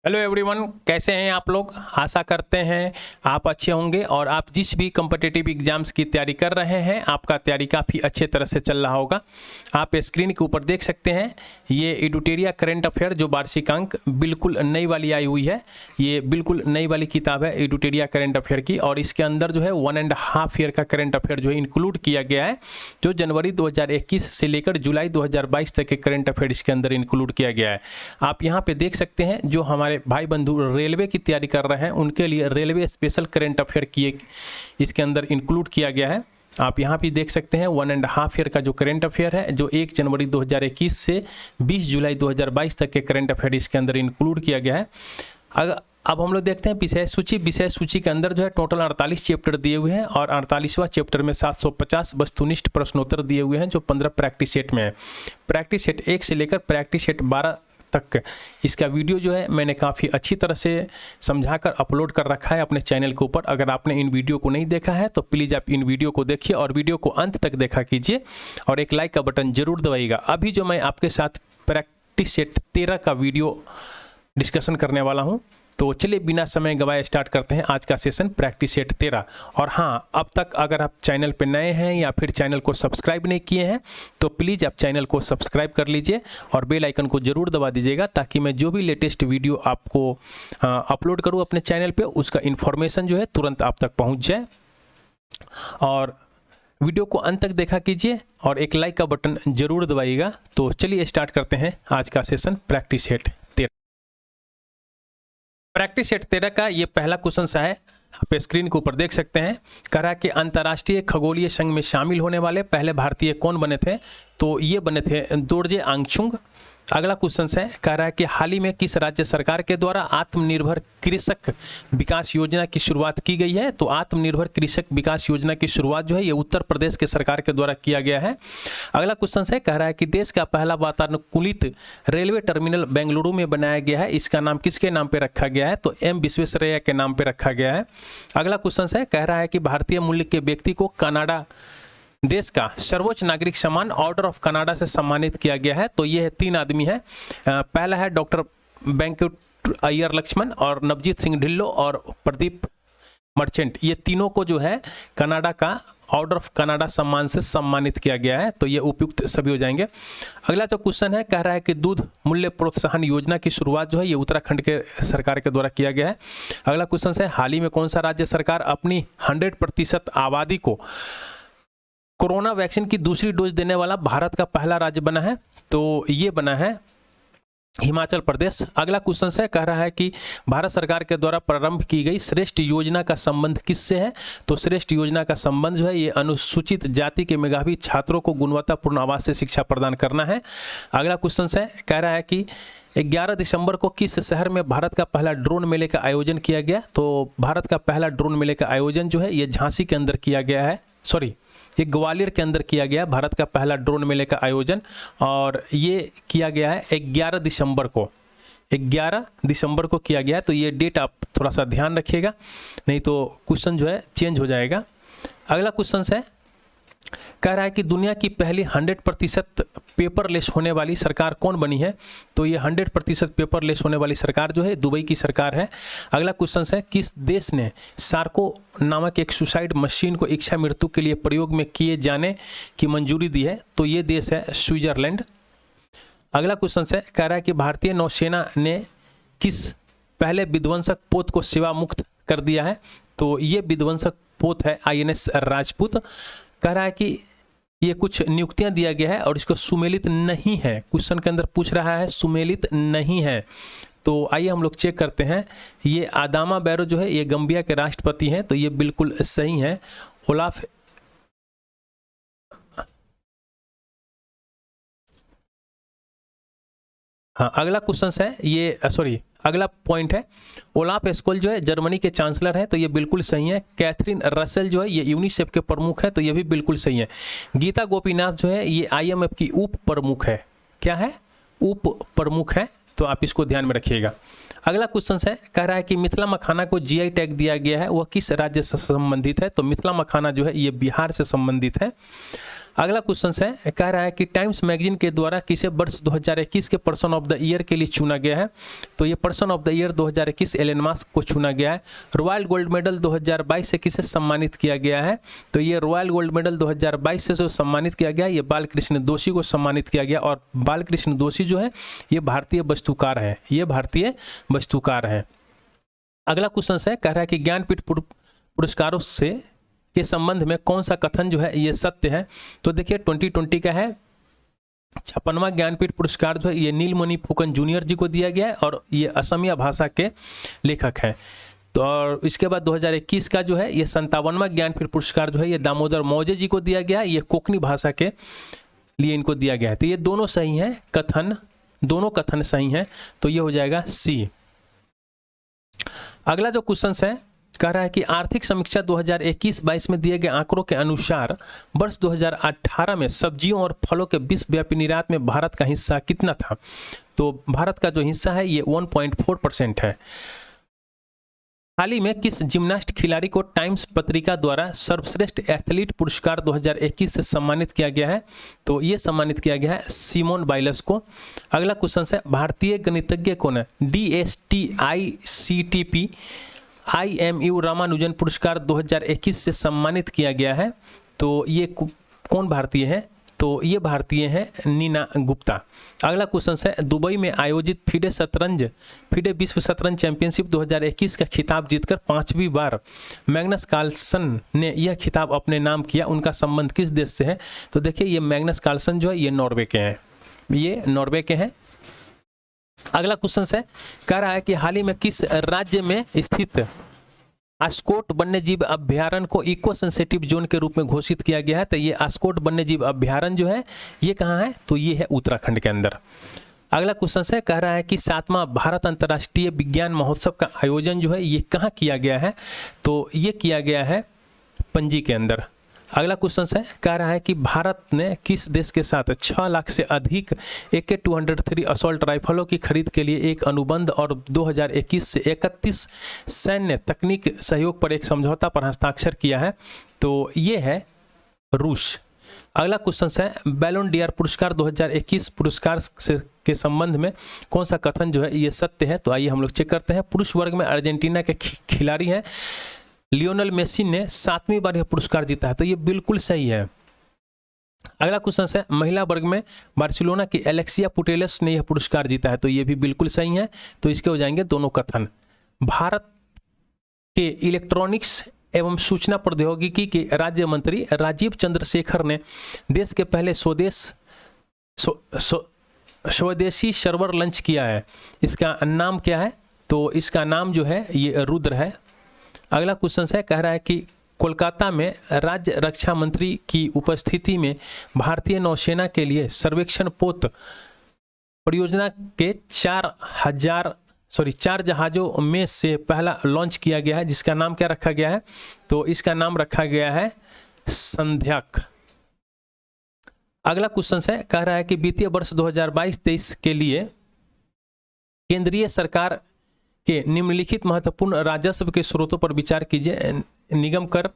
Hello everyone, कैसे हैं आप लोग। आशा करते हैं आप अच्छे होंगे और आप जिस भी कम्पिटिटिव एग्जाम्स की तैयारी कर रहे हैं आपका तैयारी काफ़ी अच्छे तरह से चल रहा होगा। आप स्क्रीन के ऊपर देख सकते हैं ये एडुटेरिया करंट अफेयर जो वार्षिक अंक बिल्कुल नई वाली आई हुई है। ये बिल्कुल नई वाली किताब है एडुटेरिया करंट अफेयर की और इसके अंदर जो है 1.5 ईयर का करंट अफेयर जो है इंक्लूड किया गया है। जो जनवरी 2021 से लेकर जुलाई 2022 तक के करंट अफेयर इसके अंदर इंक्लूड किया गया है। आप यहाँ पे देख सकते हैं जो हमारे भाई बंधु रेलवे की तैयारी कर रहे हैं उनके लिए रेलवे स्पेशल करंट अफेयर किए इसके अंदर इंक्लूड किया गया है। आप यहाँ भी देख सकते हैं 1.5 ईयर का जो करंट अफेयर है जो 1 जनवरी 2021 से 20 जुलाई 2022 तक के करंट अफेयर इसके अंदर इंक्लूड किया गया है। अब हम लोग देखते हैं विषय सूची के अंदर जो है टोटल 48 चैप्टर दिए हुए हैं और 48वां चैप्टर में 750 वस्तुनिष्ठ प्रश्नोत्तर दिए हुए हैं जो 15 प्रैक्टिस सेट में है। प्रैक्टिस सेट 1 से लेकर प्रैक्टिस सेट 12 तक इसका वीडियो जो है मैंने काफ़ी अच्छी तरह से समझाकर अपलोड कर रखा है अपने चैनल के ऊपर। अगर आपने इन वीडियो को नहीं देखा है तो प्लीज़ आप इन वीडियो को देखिए और वीडियो को अंत तक देखा कीजिए और एक लाइक का बटन जरूर दबाइएगा। अभी जो मैं आपके साथ प्रैक्टिस सेट 13 का वीडियो डिस्कशन करने वाला हूँ, तो चलिए बिना समय गवाए स्टार्ट करते हैं आज का सेशन प्रैक्टिस सेट 13। और हाँ, अब तक अगर आप चैनल पे नए हैं या फिर चैनल को सब्सक्राइब नहीं किए हैं तो प्लीज़ आप चैनल को सब्सक्राइब कर लीजिए और बेल आइकन को ज़रूर दबा दीजिएगा ताकि मैं जो भी लेटेस्ट वीडियो आपको अपलोड करूँ अपने चैनल पे उसका इन्फॉर्मेशन जो है तुरंत आप तक पहुँच जाए। और वीडियो को अंत तक देखा कीजिए और एक लाइक का बटन ज़रूर दबाइएगा। तो चलिए स्टार्ट करते हैं आज का session practice set 13। Practice set 13 का ये पहला क्वेश्चन सा है, आप स्क्रीन के ऊपर देख सकते हैं। कह रहा है कि अंतर्राष्ट्रीय खगोलीय संघ में शामिल होने वाले पहले भारतीय कौन बने थे, तो ये बने थे दोरजे आंगचुंग। अगला क्वेश्चन है, कह रहा है कि हाल ही में किस राज्य सरकार के द्वारा आत्मनिर्भर कृषक विकास योजना की शुरुआत की गई है, तो आत्मनिर्भर कृषक विकास योजना की शुरुआत जो है ये उत्तर प्रदेश के सरकार के द्वारा किया गया है। अगला क्वेश्चन है, कह रहा है कि देश का पहला वातानुकूलित रेलवे टर्मिनल बेंगलुरु में बनाया गया है, इसका नाम किसके नाम पर रखा गया है, तो एम विश्वेश्वरैया के नाम पर रखा गया है। अगला क्वेश्चन है, कह रहा है कि भारतीय मूल्य के व्यक्ति को कनाडा देश का सर्वोच्च नागरिक सम्मान ऑर्डर ऑफ कनाडा से सम्मानित किया गया है, तो ये 3 आदमी है। पहला है डॉक्टर वेंकट अय्यर लक्ष्मण और नवजीत सिंह ढिल्लो और प्रदीप मर्चेंट, ये तीनों को जो है कनाडा का ऑर्डर ऑफ कनाडा सम्मान से सम्मानित किया गया है, तो ये उपयुक्त सभी हो जाएंगे। अगला जो क्वेश्चन है, कह रहा है कि दूध मूल्य प्रोत्साहन योजना की शुरुआत जो है ये उत्तराखंड के सरकार के द्वारा किया गया है। अगला क्वेश्चन है, हाल ही में कौन सा राज्य सरकार अपनी 100% आबादी को कोरोना वैक्सीन की दूसरी डोज देने वाला भारत का पहला राज्य बना है, तो ये बना है हिमाचल प्रदेश। अगला क्वेश्चन है, कह रहा है कि भारत सरकार के द्वारा प्रारंभ की गई श्रेष्ठ योजना का संबंध किससे है, तो श्रेष्ठ योजना का संबंध जो है ये अनुसूचित जाति के मेधावी छात्रों को गुणवत्तापूर्ण आवासीय शिक्षा प्रदान करना है। अगला क्वेश्चन है, कह रहा है कि 11 दिसंबर को किस शहर में भारत का पहला ड्रोन मेले का आयोजन किया गया, तो भारत का पहला ड्रोन मेले का आयोजन जो है ये झांसी के अंदर किया गया है, ये ग्वालियर के अंदर किया गया भारत का पहला ड्रोन मेले का आयोजन, और ये किया गया है 11 दिसंबर को 11 दिसंबर को किया गया है। तो ये डेट आप थोड़ा सा ध्यान रखिएगा, नहीं तो क्वेश्चन जो है चेंज हो जाएगा। अगला क्वेश्चन है, कह रहा है कि दुनिया की पहली 100% पेपरलेस होने वाली सरकार कौन बनी है, तो ये 100% पेपरलेस होने वाली सरकार जो है दुबई की सरकार है। अगला क्वेश्चन है, किस देश ने सार्को नामक एक सुसाइड मशीन को इच्छा मृत्यु के लिए प्रयोग में किए जाने की मंजूरी दी है, तो ये देश है स्विट्जरलैंड। अगला क्वेश्चन है, कह रहा है कि भारतीय नौसेना ने किस पहले विध्वंसक पोत को सेवा मुक्त कर दिया है, तो ये विध्वंसक पोत है INS राजपूत। कह रहा है कि ये कुछ नियुक्तियां दिया गया है और इसको सुमेलित नहीं है, क्वेश्चन के अंदर पूछ रहा है सुमेलित नहीं है, तो आइए हम लोग चेक करते हैं। ये आदामा बैरो जो है ये गंबिया के राष्ट्रपति हैं, तो ये बिल्कुल सही है। ओलाफ हाँ, अगला क्वेश्चन है ये अगला पॉइंट है, ओलाफ स्कोल जो है जर्मनी के चांसलर है, तो ये बिल्कुल सही है। कैथरीन रसेल जो है ये यूनिसेफ के प्रमुख है, तो ये भी बिल्कुल सही है। गीता गोपीनाथ जो है ये IMF की उप प्रमुख है, क्या है, उप प्रमुख है, तो आप इसको ध्यान में रखिएगा। अगला क्वेश्चन है, कह रहा है कि मिथिला मखाना को GI टैग दिया गया है, वह किस राज्य से संबंधित है, तो मिथिला मखाना जो है ये बिहार से संबंधित है। अगला क्वेश्चन है, कह रहा है कि टाइम्स मैगजीन के द्वारा किसे वर्ष 2021 के पर्सन ऑफ द ईयर के लिए चुना गया है। तो ये person of the year 2021 Elon Musk को चुना गया है। रॉयल गोल्ड मेडल 2022 से किसे सम्मानित किया गया है। तो ये रॉयल गोल्ड मेडल 2022 से जो सम्मानित किया गया, ये बालकृष्ण दोषी को सम्मानित किया गया। और बालकृष्ण दोषी जो है ये भारतीय वस्तुकार हैं, ये भारतीय वस्तुकार हैं। अगला क्वेश्चन है, कह रहा है कि ज्ञानपीठ पुरस्कारों से के संबंध में कौन सा कथन जो है ये सत्य है। तो देखिए 2020 का है 56वां ज्ञानपीठ पुरस्कार जो है ये नीलमणि फुकन जूनियर जी को दिया गया है और ये असमिया भाषा के लेखक हैं। तो और इसके बाद 2021 का जो है ये 57वां ज्ञानपीठ पुरस्कार जो है ये दामोदर मौजे जी को दिया गया है, ये कोंकणी भाषा के लिए इनको दिया गया है। तो ये दोनों सही हैं, कथन दोनों कथन सही हैं, तो ये हो जाएगा सी। अगला जो क्वेश्चन है, कह रहा है कि आर्थिक समीक्षा 2021-22 में दिए गए आंकड़ों के अनुसार वर्ष 2018 में सब्जियों और फलों के विश्वव्यापी निर्यात में भारत का हिस्सा कितना था। तो भारत का जो हिस्सा है ये 1.4% है। हाल ही में किस जिम्नास्ट खिलाड़ी को टाइम्स पत्रिका द्वारा सर्वश्रेष्ठ एथलीट पुरस्कार 2021 से सम्मानित किया गया है। तो ये सम्मानित किया गया है सिमोन बाइल्स को। अगला क्वेश्चन है, भारतीय गणितज्ञ कौन है। DSTICTP IMU रामानुजन पुरस्कार 2021 से सम्मानित किया गया है। तो ये कौन भारतीय है। तो ये भारतीय हैं नीना गुप्ता। अगला क्वेश्चन है, दुबई में आयोजित फिडे विश्व शतरंज चैंपियनशिप 2021 का खिताब जीतकर 5वीं बार मैग्नस कार्लसन ने यह खिताब अपने नाम किया, उनका संबंध किस देश से है। तो देखिए ये मैग्नस कार्लसन जो है ये नॉर्वे के हैं, ये नॉर्वे के हैं। अगला क्वेश्चन है, कह रहा है कि हाल ही में किस राज्य में स्थित आस्कोट वन्यजीव अभ्यारण्य को इको सेंसिटिव जोन के रूप में घोषित किया गया है। तो ये आस्कोट वन्यजीव अभ्यारण्य जो है ये कहाँ है। तो ये है उत्तराखंड के अंदर। अगला क्वेश्चन है, कह रहा है कि 7वां भारत अंतर्राष्ट्रीय विज्ञान महोत्सव का आयोजन जो है ये कहाँ किया गया है। तो ये किया गया है पणजी के अंदर। अगला क्वेश्चन है, कह रहा है कि भारत ने किस देश के साथ 6 लाख से अधिक AK-203 असॉल्ट राइफलों की खरीद के लिए एक अनुबंध और 2021 से 31 सैन्य तकनीक सहयोग पर एक समझौता पर हस्ताक्षर किया है। तो ये है रूस। अगला क्वेश्चन है, बैलोन डी'ओर पुरस्कार 2021 पुरस्कार के संबंध में कौन सा कथन जो है ये सत्य है। तो आइए हम लोग चेक करते हैं। पुरुष वर्ग में अर्जेंटीना के खिलाड़ी हैं लियोनेल मेसी ने 7वीं बार यह पुरस्कार जीता है। तो ये बिल्कुल सही है। अगला क्वेश्चन है, महिला वर्ग में बार्सिलोना की एलेक्सिया पुटेलस ने यह पुरस्कार जीता है। तो ये भी बिल्कुल सही है। तो इसके हो जाएंगे दोनों कथन। भारत के इलेक्ट्रॉनिक्स एवं सूचना प्रौद्योगिकी के राज्य मंत्री राजीव चंद्रशेखर ने देश के पहले स्वदेशी सर्वर लॉन्च किया है। इसका नाम क्या है। तो इसका नाम जो है ये रुद्र है। अगला क्वेश्चन है, कह रहा है कि कोलकाता में राज्य रक्षा मंत्री की उपस्थिति में भारतीय नौसेना के लिए सर्वेक्षण पोत परियोजना के 4 जहाज़ों में से पहला लॉन्च किया गया है, जिसका नाम क्या रखा गया है। तो इसका नाम रखा गया है संध्याक। अगला क्वेश्चन है, कह रहा है कि वित्तीय वर्ष 2022-23 के लिए केंद्रीय सरकार के निम्नलिखित महत्वपूर्ण राजस्व के स्रोतों पर विचार कीजिए। निगम कर,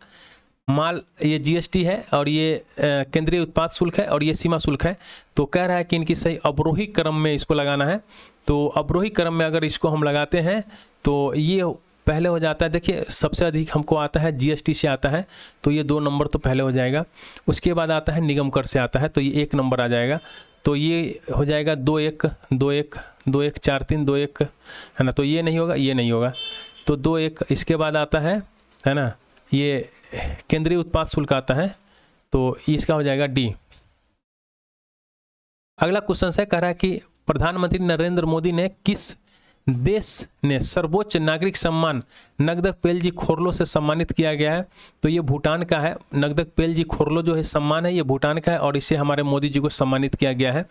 माल, ये GST है और ये केंद्रीय उत्पाद शुल्क है और ये सीमा शुल्क है। तो कह रहा है कि इनकी सही अवरोही क्रम में इसको लगाना है। तो अवरोही क्रम में अगर इसको हम लगाते हैं तो ये पहले हो जाता है। देखिए सबसे अधिक हमको आता है GST से आता है, तो ये 2 नंबर तो पहले हो जाएगा। उसके बाद आता है निगम कर से आता है, तो ये 1 नंबर आ जाएगा। तो ये हो जाएगा 2-1 2-1 2-1 4-3 2-1 है ना। तो ये नहीं होगा, ये नहीं होगा। तो 2-1 इसके बाद आता है ना, ये केंद्रीय उत्पाद शुल्क आता है। तो इसका हो जाएगा D। अगला क्वेश्चन है, कह रहा है कि प्रधानमंत्री नरेंद्र मोदी ने किस देश ने सर्वोच्च नागरिक सम्मान नगदक पेलजी खोरलो से सम्मानित किया गया है। तो ये भूटान का है। नगदक पेलजी खोरलो जो है सम्मान है ये भूटान का है और इसे हमारे मोदी जी को सम्मानित किया गया है।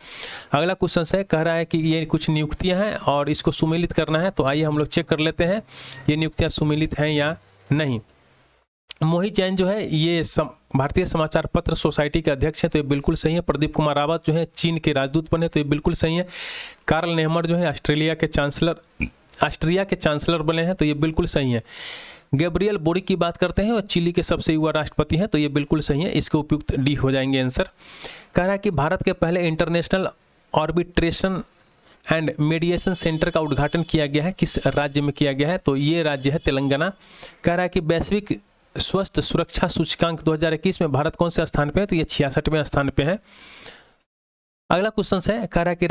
अगला क्वेश्चन है, कह रहा है कि ये कुछ नियुक्तियां हैं और इसको सुमेलित करना है। तो आइए हम लोग चेक कर लेते हैं ये नियुक्तियां सुमेलित हैं या नहीं। मोहित जैन जो है ये भारतीय समाचार पत्र सोसाइटी के अध्यक्ष है। तो ये बिल्कुल सही है। प्रदीप कुमार रावत जो है चीन के राजदूत बने। तो ये बिल्कुल सही है। कार्ल नेहमर जो है ऑस्ट्रिया के चांसलर बने हैं। तो ये बिल्कुल सही है। गैब्रियल बोरिक की बात करते हैं और चिली के सबसे युवा राष्ट्रपति हैं, तो ये बिल्कुल सही है, इसके उपयुक्त डी हो जाएंगे आंसर। कह रहा है कि भारत के पहले international arbitration and mediation centre का उद्घाटन किया गया है, किस राज्य में किया गया है, तो ये राज्य है तेलंगाना। कह रहा है कि वैश्विक स्वस्थ सुरक्षा सूचकांक 2021 में भारत कौन से स्थान पे है, तो ये 66वें स्थान पे है। अगला क्वेश्चन है, कह रहा है कि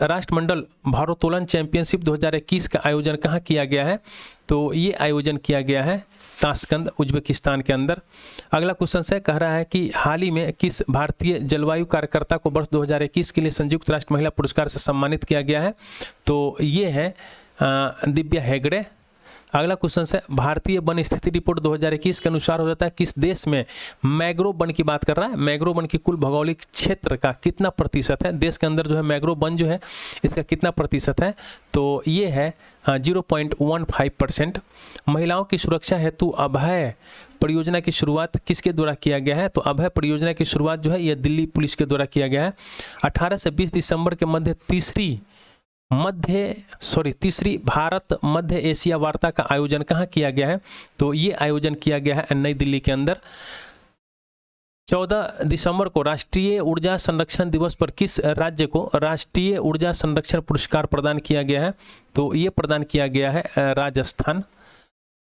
राष्ट्रमंडल भारोत्तोलन चैंपियनशिप 2021 का आयोजन कहाँ किया गया है, तो ये आयोजन किया गया है ताशकंद उज्बेकिस्तान के अंदर। अगला क्वेश्चन है, कह रहा है कि हाल ही में किस भारतीय जलवायु कार्यकर्ता को वर्ष 2021 के लिए संयुक्त राष्ट्र महिला पुरस्कार से सम्मानित किया गया है, तो ये है दिव्या हेगड़े। अगला क्वेश्चन है, भारतीय वन स्थिति रिपोर्ट 2021 के अनुसार हो जाता है किस देश में मैंग्रोव वन की बात कर रहा है, मैंग्रोव वन की कुल भौगोलिक क्षेत्र का कितना प्रतिशत है, देश के अंदर जो है मैंग्रोव वन जो है इसका कितना प्रतिशत है, तो ये है 0.15%। महिलाओं की सुरक्षा हेतु अभय परियोजना की शुरुआत किसके द्वारा किया गया है, तो अभय परियोजना की शुरुआत जो है यह दिल्ली पुलिस के द्वारा किया गया है। 18 से 20 दिसंबर के मध्य तीसरी भारत मध्य एशिया वार्ता का आयोजन कहाँ किया गया है, तो ये आयोजन किया गया है नई दिल्ली के अंदर। 14 दिसंबर को राष्ट्रीय ऊर्जा संरक्षण दिवस पर किस राज्य को राष्ट्रीय ऊर्जा संरक्षण पुरस्कार प्रदान किया गया है, तो ये प्रदान किया गया है राजस्थान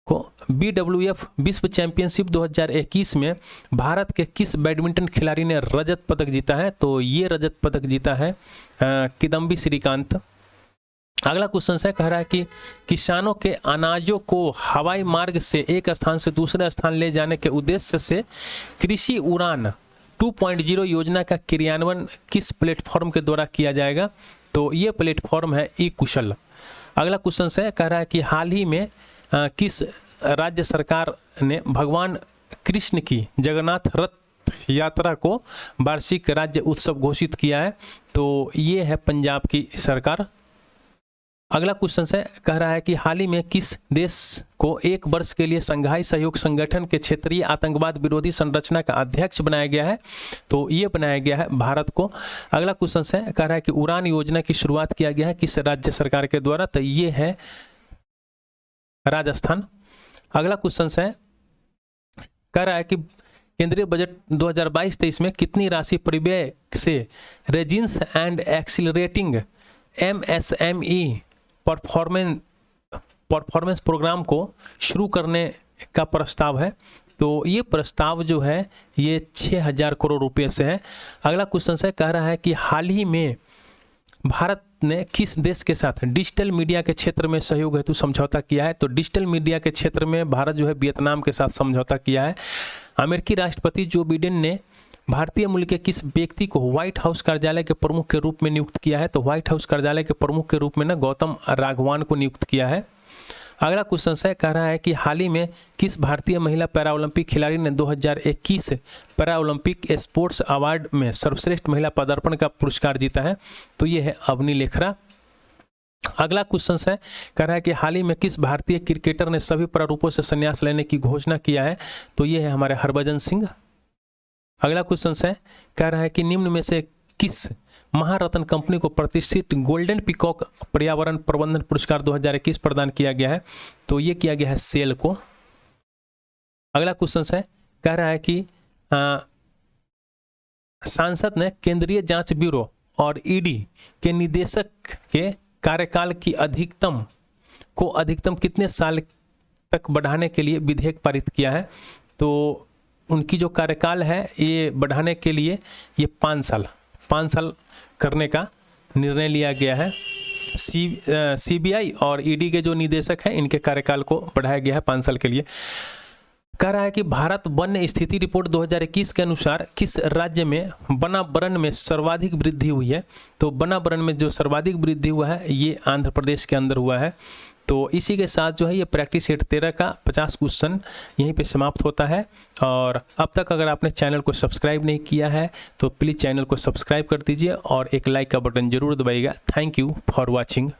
को। BWF विश्व चैंपियनशिप 2021 में भारत के किस बैडमिंटन खिलाड़ी ने रजत पदक जीता है, तो ये रजत पदक जीता है किदम्बी श्रीकांत। अगला क्वेश्चन है, कह रहा है कि किसानों के अनाजों को हवाई मार्ग से एक स्थान से दूसरे स्थान ले जाने के उद्देश्य से कृषि उड़ान 2.0 योजना का क्रियान्वयन किस प्लेटफॉर्म के द्वारा किया जाएगा, तो ये प्लेटफॉर्म है ई-कुशल। अगला क्वेश्चन है, कह रहा है कि हाल ही में किस राज्य सरकार ने भगवान कृष्ण की जगन्नाथ रथ यात्रा को वार्षिक राज्य उत्सव घोषित किया है, तो ये है पंजाब की सरकार। अगला क्वेश्चन है, कह रहा है कि हाल ही में किस देश को 1 वर्ष के लिए संघाई सहयोग संगठन के क्षेत्रीय आतंकवाद विरोधी संरचना का अध्यक्ष बनाया गया है, तो ये बनाया गया है भारत को। अगला क्वेश्चन है, कह रहा है कि उड़ान योजना की शुरुआत किया गया है किस राज्य सरकार के द्वारा, तो ये है राजस्थान। अगला क्वेश्चन है, कह रहा है कि केंद्रीय बजट 2022-23 में कितनी राशि परिव्यय से raising and accelerating MSME performance programme को शुरू करने का प्रस्ताव है, तो ये प्रस्ताव जो है ये 6000 करोड़ रुपए से है। अगला क्वेश्चन है, कह रहा है कि हाल ही में भारत ने किस देश के साथ डिजिटल मीडिया के क्षेत्र में सहयोग हेतु समझौता किया है, तो डिजिटल मीडिया के क्षेत्र में भारत जो है वियतनाम के साथ समझौता किया है। अमेरिकी राष्ट्रपति जो बिडेन ने भारतीय मूल के किस व्यक्ति को व्हाइट हाउस कार्यालय के प्रमुख के रूप में नियुक्त किया है, तो व्हाइट हाउस कार्यालय के प्रमुख के रूप में ना गौतम राघवान को नियुक्त किया है। अगला क्वेश्चन है, कह रहा है कि हाल ही में किस भारतीय महिला पैरा ओलंपिक खिलाड़ी ने 2021 पैरा ओलंपिक स्पोर्ट्स अवार्ड में सर्वश्रेष्ठ महिला पदार्पण का पुरस्कार जीता है, तो ये है अवनी लेखरा। अगला क्वेश्चन है, कह रहा है कि हाल ही में किस भारतीय क्रिकेटर ने सभी प्रारूपों से संन्यास लेने की घोषणा किया है, तो ये है हमारे हरभजन सिंह। अगला क्वेश्चन है, कह रहा है कि निम्न में से किस महारत्न कंपनी को प्रतिष्ठित गोल्डन पीकॉक पर्यावरण प्रबंधन पुरस्कार 2021 प्रदान किया गया है, तो ये किया गया है सेल को। अगला क्वेश्चन है, कह रहा है कि सांसद ने केंद्रीय जांच ब्यूरो और ईडी के निदेशक के कार्यकाल की अधिकतम कितने साल तक बढ़ाने के लिए विधेयक पारित किया है, तो उनकी जो कार्यकाल है ये बढ़ाने के लिए ये 5 साल करने का निर्णय लिया गया है। सीबीआई और ईडी के जो निदेशक हैं इनके कार्यकाल को बढ़ाया गया है 5 साल के लिए। कह रहा है कि भारत वन्य स्थिति रिपोर्ट 2021 के अनुसार किस राज्य में वनावरण में सर्वाधिक वृद्धि हुई है, तो वनावरण में जो सर्वाधिक वृद्धि हुआ है ये आंध्र प्रदेश के अंदर हुआ है। तो इसी के साथ जो है ये प्रैक्टिस सेट 13 का 50 क्वेश्चन यहीं पे समाप्त होता है। और अब तक अगर आपने चैनल को सब्सक्राइब नहीं किया है तो प्लीज़ चैनल को सब्सक्राइब कर दीजिए और एक लाइक का बटन जरूर दबाइएगा। Thank you for watching.